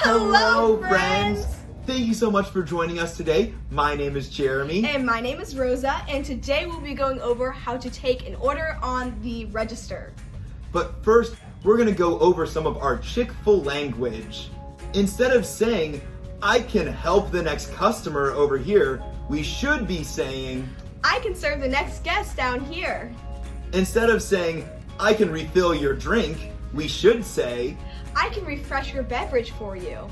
Hello, friends! Thank you so much for joining us today. My name is Jeremy. And my name is Rosa, and today we'll be going over how to take an order on the register. But first, we're going to go over some of our Chick-fil-A language. Instead of saying, I can help the next customer over here, we should be saying, I can serve the next guest down here. Instead of saying, I can refill your drink, we should say, I can refresh your beverage for you.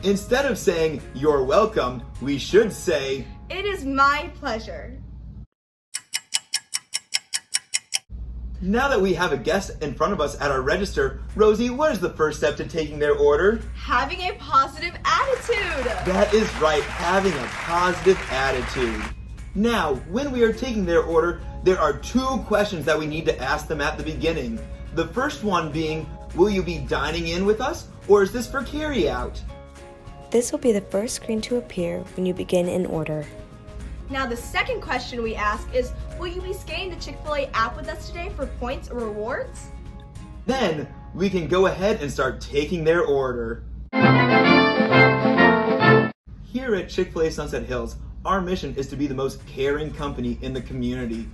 Instead of saying, you're welcome, we should say, it is my pleasure. Now that we have a guest in front of us at our register, Rosie, what is the first step to taking their order? Having a positive attitude. That is right, having a positive attitude. Now, when we are taking their order, there are two questions that we need to ask them at the beginning. The first one being, will you be dining in with us, or is this for carry-out? This will be the first screen to appear when you begin an order. Now the second question we ask is, will you be scanning the Chick-fil-A app with us today for points or rewards? Then, we can go ahead and start taking their order. Here at Chick-fil-A Sunset Hills, our mission is to be the most caring company in the community.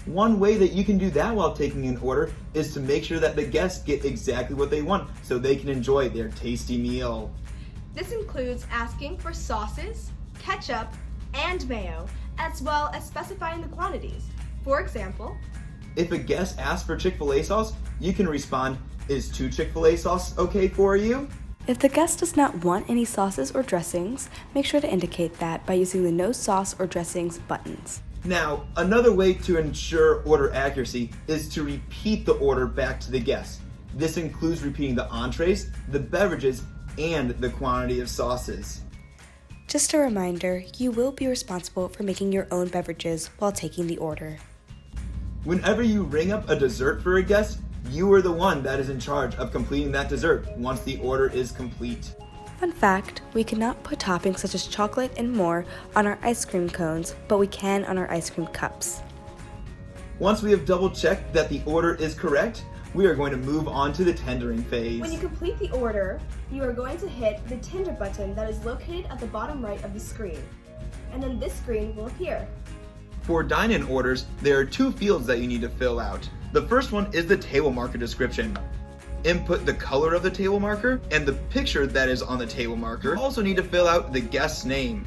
One way that you can do that while taking an order is to make sure that the guests get exactly what they want so they can enjoy their tasty meal. This includes asking for sauces, ketchup, and mayo, as well as specifying the quantities. For example, if a guest asks for Chick-fil-A sauce, you can respond, is 2 Chick-fil-A sauce okay for you? If the guest does not want any sauces or dressings, make sure to indicate that by using the no sauce or dressings buttons. Now, another way to ensure order accuracy is to repeat the order back to the guest. This includes repeating the entrees, the beverages, and the quantity of sauces. Just a reminder, you will be responsible for making your own beverages while taking the order. Whenever you ring up a dessert for a guest, you are the one that is in charge of completing that dessert once the order is complete. Fun fact, we cannot put toppings such as chocolate and more on our ice cream cones, but we can on our ice cream cups. Once we have double checked that the order is correct, we are going to move on to the tendering phase. when you complete the order, you are going to hit the tender button that is located at the bottom right of the screen. And then this screen will appear. For dine-in orders, there are 2 fields that you need to fill out. The first one is the table marker description. Input the color of the table marker and the picture that is on the table marker. You also need to fill out the guest's name.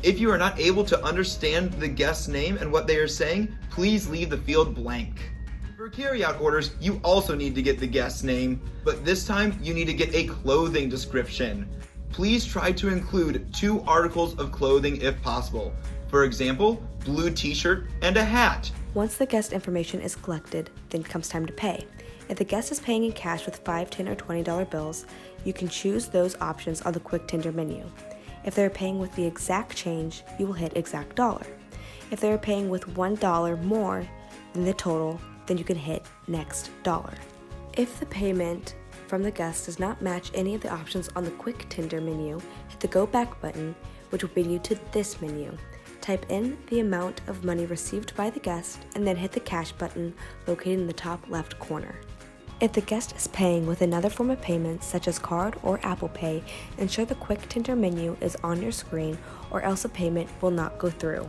If you are not able to understand the guest's name and what they are saying, please leave the field blank. For carry-out orders, you also need to get the guest's name, but this time you need to get a clothing description. Please try to include 2 articles of clothing if possible. For example, blue t-shirt and a hat. Once the guest information is collected, then comes time to pay. If the guest is paying in cash with $5, $10, or $20 bills, you can choose those options on the quick tender menu. If they're paying with the exact change, you will hit exact dollar. If they're paying with $1 more than the total, then you can hit next dollar. If the payment from the guest does not match any of the options on the quick tender menu, hit the go back button, which will bring you to this menu. Type in the amount of money received by the guest and then hit the cash button located in the top left corner. If the guest is paying with another form of payment such as card or Apple Pay, ensure the quick tender menu is on your screen or else a payment will not go through.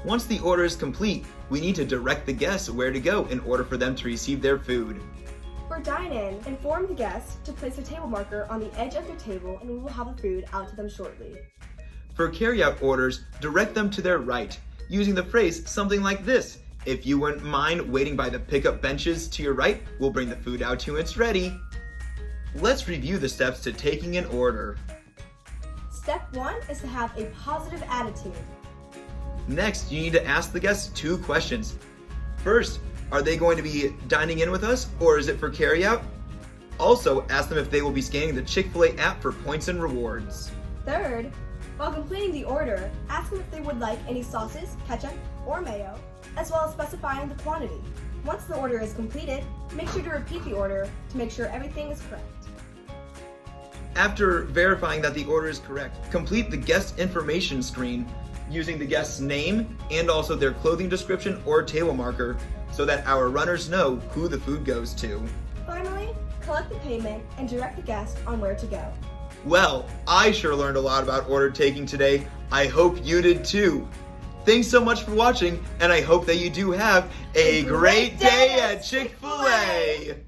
Once the order is complete, we need to direct the guests where to go in order for them to receive their food. For dine-in, inform the guest to place a table marker on the edge of their table and we will have the food out to them shortly. For carry-out orders, direct them to their right, using the phrase something like this. If you wouldn't mind waiting by the pickup benches to your right, we'll bring the food out to you when it's ready. Let's review the steps to taking an order. Step 1 is to have a positive attitude. Next, you need to ask the guests 2 questions. First, are they going to be dining in with us, or is it for carry-out? Also, ask them if they will be scanning the Chick-fil-A app for points and rewards. Third, while completing the order, ask them if they would like any sauces, ketchup, or mayo, as well as specifying the quantity. Once the order is completed, make sure to repeat the order to make sure everything is correct. After verifying that the order is correct, complete the guest information screen using the guest's name and also their clothing description or table marker so that our runners know who the food goes to. Finally, collect the payment and direct the guest on where to go. Well, I sure learned a lot about order taking today. I hope you did too. Thanks so much for watching, and I hope that you do have a great day at Chick-fil-A.